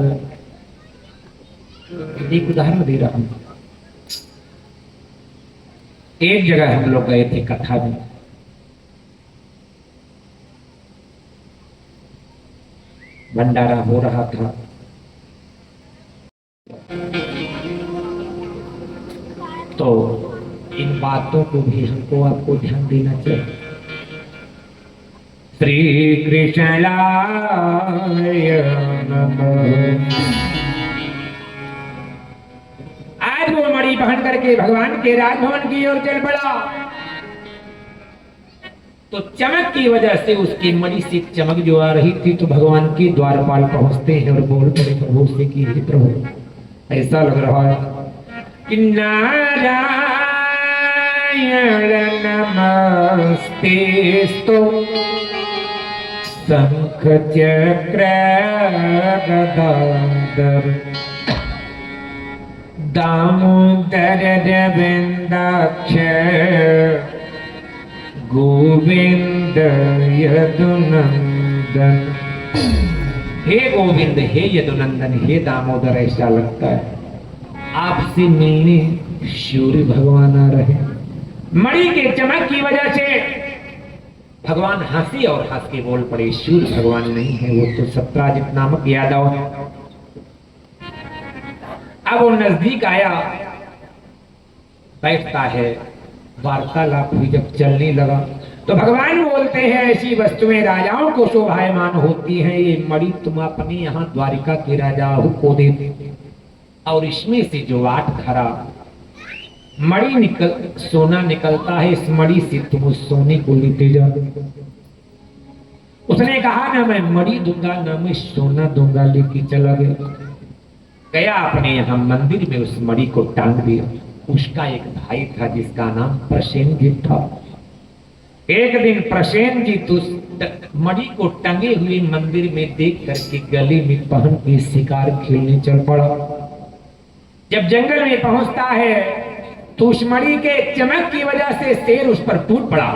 एक उदाहरण दे रहा हूं। एक जगह हम लोग गए थे कथा में। भंडारा हो रहा था। तो इन बातों को भी हमको आपको ध्यान देना चाहिए। श्री कृष्णाय नमः। आज वो मणि पहन करके भगवान के राजभवन की ओर चल पड़ा। तो चमक की वजह से उसकी मणि से चमक जो आ रही थी, तो भगवान के द्वारपाल पहुंचते हैं और बोल पड़े प्रभु से कि हे प्रभु, ऐसा लग रहा है कि नारायण नमस्तेस्तु शंख चक्र गदाधर दामोदर गोविंदाक्ष गोविंद यदुनंदन। हे गोविंद, हे यदुनंदन, हे दामोदर, ऐसा लगता है आपसे मिलने सूर्य भगवान आ रहे। मणि के चमक की वजह से भगवान हंसी और हंस के बोल पड़े, सूर्य भगवान नहीं है, वो तो सत्राजित नामक यादव है। अब वो नजदीक आया, बैठता है, वार्तालाप हुई। जब चलने लगा तो भगवान बोलते हैं, ऐसी वस्तुएं राजाओं को शोभायमान होती हैं, ये मणि तुम अपने यहाँ द्वारिका के राजा को दे, और इसमें से जो 8 खरा मणि सोना निकलता है, इस मणि से तुम उस सोने को लेते जाओ। उसने कहा ना मैं मणि दूंगा ना मैं सोना दूंगा, लेके चला गया अपने यहाँ मंदिर में, उस मणि को टांग दिया। उसका एक भाई था जिसका नाम प्रसेनजीत था। एक दिन प्रसेनजीत उस मणि को टंगे हुए मंदिर में देख करके गले में पहन के शिकार खेलने चल पड़ा। जब जंगल में पहुंचता है तो उस मणि के चमक की वजह से शेर उस पर टूट पड़ा।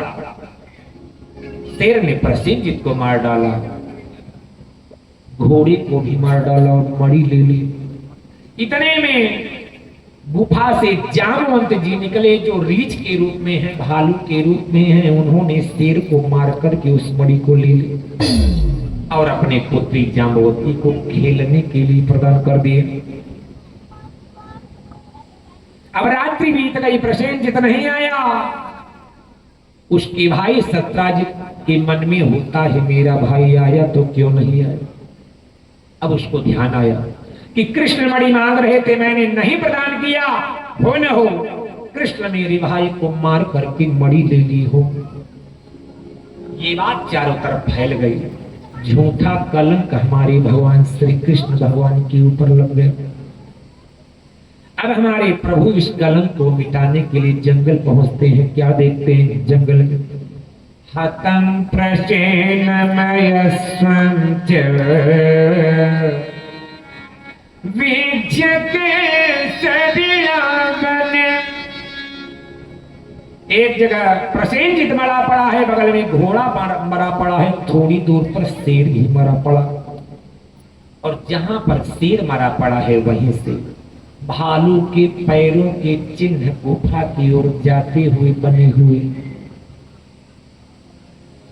शेर ने प्रसेनजीत को मार डाला, घोड़े को भी मार डाला और मणि ले ली। इतने में गुफा से जामवंत जी निकले, जो रीछ के रूप में है, भालू के रूप में है। उन्होंने शेर को मार करके उस मणि को ले ली और अपने पुत्री जाम्बवती को खेलने के लिए प्रदान कर दिए। अब रात्रि बीत गई, प्रसेनजीत नहीं आया। उसके भाई सत्राजित के मन में होता है, मेरा भाई आया तो क्यों नहीं आया। अब उसको ध्यान आया कि कृष्ण मणि मांग रहे थे, मैंने नहीं प्रदान किया, हो न हो कृष्ण मेरे भाई को मार करके मणि ले ली हो। ये बात चारों तरफ फैल गई। झूठा कलंक हमारे भगवान श्री कृष्ण भगवान के ऊपर लग गया। अब हमारे प्रभु इस कलंक को मिटाने के लिए जंगल पहुंचते हैं। क्या देखते हैं जंगल में? हतं प्रसेनमय स्वंच एक जगह प्रसेनजीत मरा पड़ा है, बगल में घोड़ा मरा पड़ा है, थोड़ी दूर पर शेर भी मरा पड़ा। और जहां पर शेर मरा पड़ा है वहीं से भालू के पैरों के चिन्ह गुफा की ओर जाते हुए बने हुए।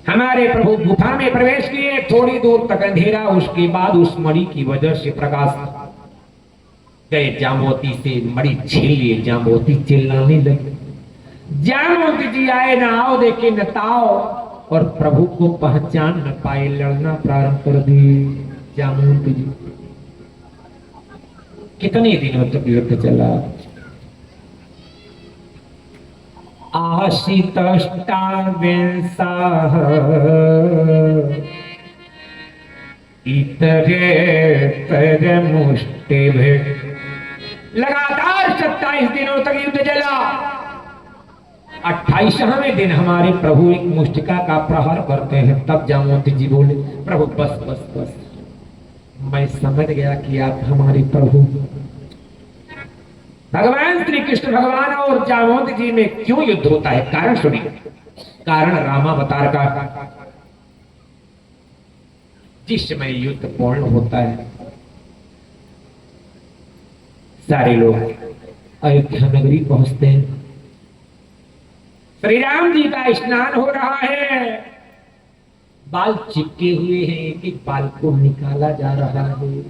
हमारे प्रभु गुफा में प्रवेश किए। थोड़ी दूर तक अंधेरा, उसके बाद उस मणि की वजह से प्रकाश गए। जाम्बवती से मणि छीन लिए। जाम्बवती चिल्लाने लगी, जाम्बवती जी आए ना आओ देखे न ताओ, और प्रभु को पहचान न पाए, लड़ना प्रारंभ कर दिए। जाम्बवती जी कितने दिनों तक युद्ध चला। आशितष्टाविंशः इतरेतर मुष्टिभिः। लगातार 27 दिनों तक युद्ध चला। 28वें दिन हमारे प्रभु एक मुष्टिका का प्रहार करते हैं। तब जाम्बवती जी बोले, प्रभु बस बस बस, मैं समझ गया कि आप हमारे प्रभु। भगवान श्री कृष्ण भगवान और जाम्बवती जी में क्यों युद्ध होता है, कारण सुनिए। कारण रामावतार का। जिस समय युद्ध पूर्ण होता है, सारे लोग अयोध्या नगरी पहुंचते हैं। श्री राम जी का स्नान हो रहा है। बाल चिपके हुए हैं, एक एक बाल को निकाला जा रहा है।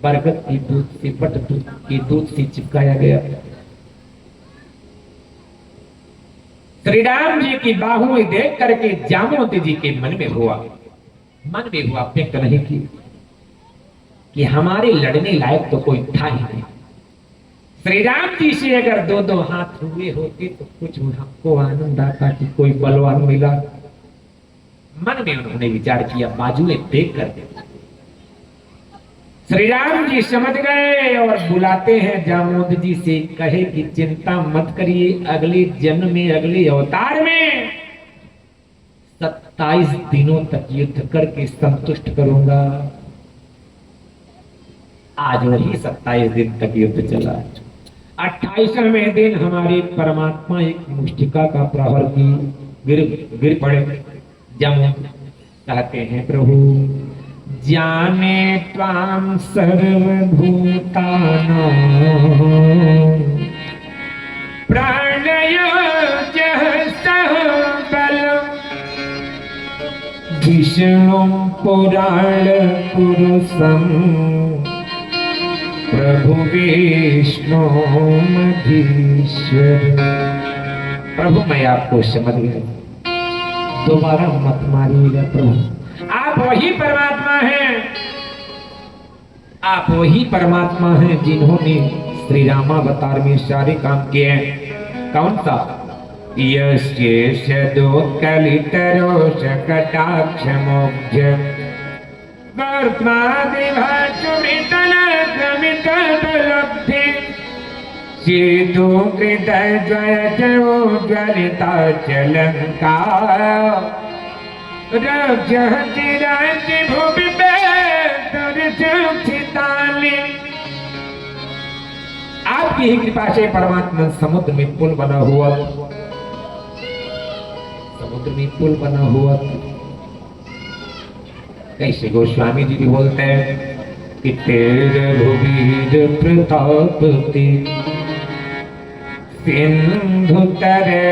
बरगद की दूध से, बट दूध के दूध से चिपकाया गया। श्री राम जी की बाहुएं देख करके जामवंत जी के मन में हुआ व्यक्त नहीं की कि हमारे लड़ने लायक तो कोई था ही नहीं। श्री राम जी से अगर दो दो हाथ हुए होते तो कुछ हमको आनंद आता कि कोई बलवान मिला। मन में उन्होंने विचार किया, बाजुएं देख कर श्री राम जी समझ गए और बुलाते हैं जामवंत जी से, कहे कि चिंता मत करिए, अगले जन्म में, अगले अवतार में 27 दिनों तक युद्ध करके संतुष्ट करूंगा। आज वही 27 दिन तक युद्ध चला। 28वें दिन हमारे परमात्मा एक मुष्टिका का प्रहार की गिर पड़े। जामवंत कहते हैं, प्रभु जाने त्वाम सर्वभूतानां प्राणयोजः सह बलम् विष्णुं पुराण पुरुषं प्रभु विष्णु मधीश्वर। प्रभु मैं आपको समझ गया, दोबारा मत मारिएगा प्रभु। आप वही परमात्मा हैं, आप वही परमात्मा हैं जिन्होंने श्री रामावतार में सारे काम किए हैं। कौन सा? यस्य दो कलितरोष कटाक्ष मोक्ष वर्त्मादिभाषुमितलब्धि सीधु हृदय जयो ज्वलिता चलंका रक्षति राज्य भूमि पे दुर्चिताली। आपकी ही कृपा से परमात्मा समुद्र में पुल बना हुआ, समुद्र में पुल बना हुआ। कैसे गोस्वामी जी भी बोलते हैं कि तेरे रघुवीर प्रताप ते सिंधु तरे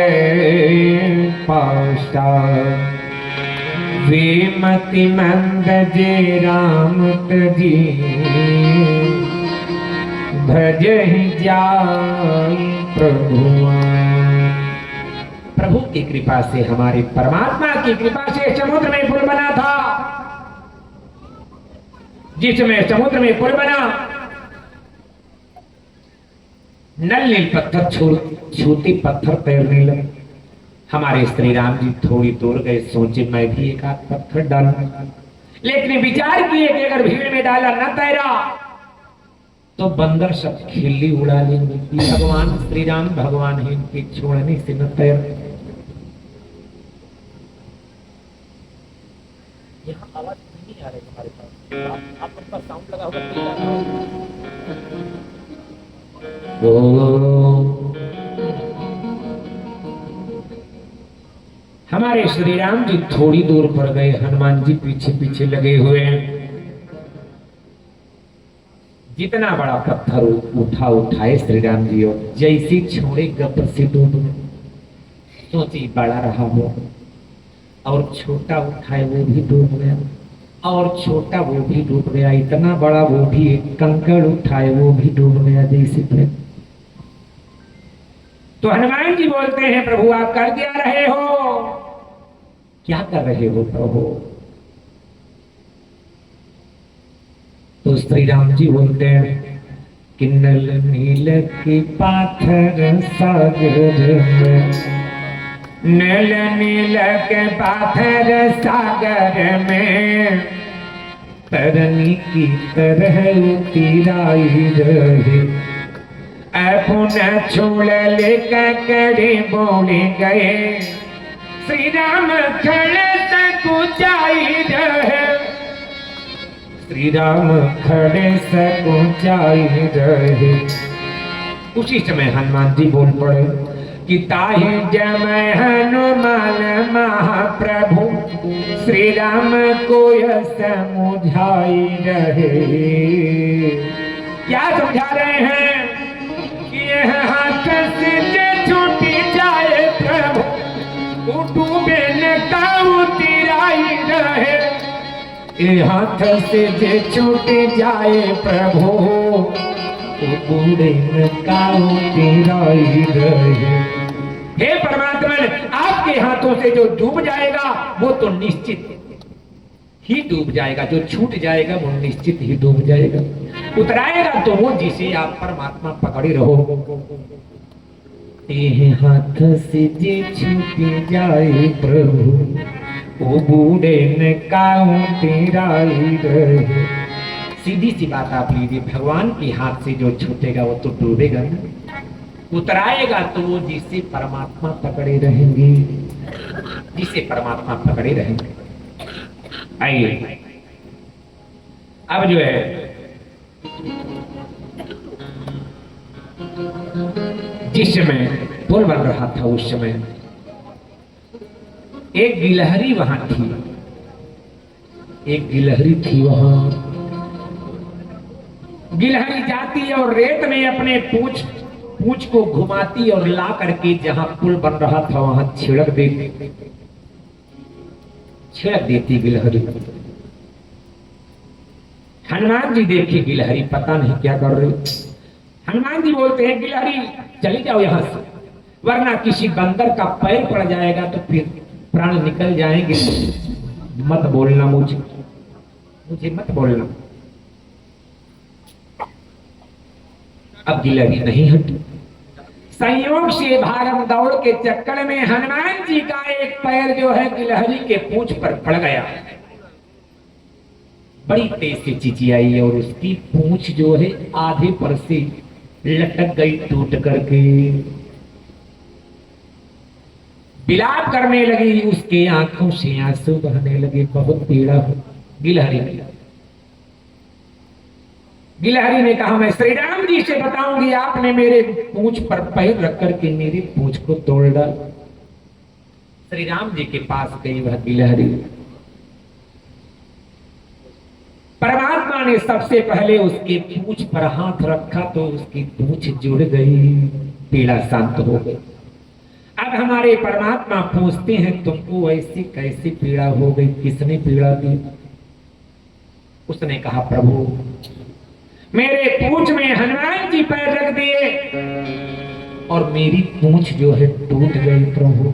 पाशा श्रीमती मंद जे राम जी भजहि जाय प्रभु की कृपा से, हमारे परमात्मा की कृपा से समुद्र में पुल बना था। जिसमें समुद्र में पुल बना, नल नील पत्थर छूती पत्थर तैरने लगे। हमारे श्री राम जी थोड़ी दूर गए, सोचे मैं भी एक आध पत्थर डालूंगा, लेकिन विचार किए कि अगर भीड़ में डाला न तैरा तो बंदर सब खिल्ली उड़ा लेंगे कि भगवान श्री राम भगवान है, इनके छोड़ने से न तैर। यहाँ आवाज नहीं आ रही हमारे पास, आप उनका साउंड लगा होगा। हमारे श्री राम जी थोड़ी दूर पर गए, हनुमान जी पीछे पीछे लगे हुए हैं। जितना बड़ा पत्थर उठाए श्री राम जी और जैसी छोड़े गपर से डूब गए। सोची बड़ा रहा हो, और छोटा उठाए वो भी डूब गया, और छोटा वो भी डूब गया, इतना बड़ा वो भी, एक कंकड़ उठाए वो भी डूब गया जैसे फिर। तो हनुमान जी बोलते हैं, प्रभु आप कर क्या रहे हो? क्या कर रहे हो प्रभु? तो श्री राम जी बोलते हैं कि नल नील की पाथर सागर में, नल नील के पाथर सागर में तरनी की तरह उतराई रहे। पुनः छोड़ लेकर कड़े बोले गए, श्री राम खड़े तक ऊंचाई रहे, श्री राम खड़े तक ऊंचाई रहे। उसी समय हनुमान जी बोल पड़े कि ताहि जय हनुमान महाप्रभु श्री राम को समझाई रहे। क्या समझा रहे हैं? हाथ से छूटी जाए प्रभु, डूबे न उतराई ये हाथ से जे छूट जाए प्रभु तो बूढ़े में काऊ तेरा ही रहे। हे परमात्मा, आपके हाथों से जो डूब जाएगा वो तो निश्चित ही डूब जाएगा, जो छूट जाएगा वो निश्चित ही डूब जाएगा। उतराएगा तो वो जिसे आप परमात्मा पकड़े रहो। ये हाथ से जे छूट जाए प्रभु वो बूढ़े ने काऊ तेरा ही रहे। सीधी सी बात आप लीजिए, भगवान के हाथ से जो छूटेगा वो तो डूबेगा ना, उतराएगा तो वो जिसे परमात्मा पकड़े रहेंगे, जिसे परमात्मा पकड़े रहेंगे। आइए अब जो है जिस समय पुल बन रहा था उस समय एक गिलहरी वहां थी, एक गिलहरी थी वहां। गिलहरी जाती और रेत में अपने पूंछ को घुमाती और ला करके जहां पुल बन रहा था वहां छिड़क देती गिलहरी। हनुमान जी देखी गिलहरी पता नहीं क्या कर रही। हनुमान जी बोलते हैं गिलहरी चली जाओ यहां से, वरना किसी बंदर का पैर पड़ जाएगा तो फिर प्राण निकल जाएंगे। मत बोलना, मुझे मत बोलना। अब गिलहरी नहीं हटी। संयोग से भागम दौड़ के चक्कर में हनुमान जी का एक पैर जो है गिलहरी के पूंछ पर पड़ गया। बड़ी तेज से चिचियाई और उसकी पूंछ जो है आधे पर से लटक गई टूट करके। बिलाप करने लगी, उसके आंखों से आंसू बहने लगे। बहुत पीड़ा हो गिलहरी ने कहा मैं श्री राम जी से बताऊंगी, आपने मेरे पूंछ पर पैर रख करके मेरी पूंछ को तोड़ डाल। श्री राम जी के पास गई वह गिलहरी। परमात्मा ने सबसे पहले उसके पूंछ पर हाथ रखा तो उसकी पूंछ जुड़ गई, पीड़ा शांत हो गई। अब हमारे परमात्मा पूछते हैं तुमको ऐसी कैसी पीड़ा हो गई, किसने पीड़ा दी? उसने कहा प्रभु मेरे पूंछ में हनुमान जी पैर रख दिए और मेरी पूंछ जो है टूट गई प्रभु।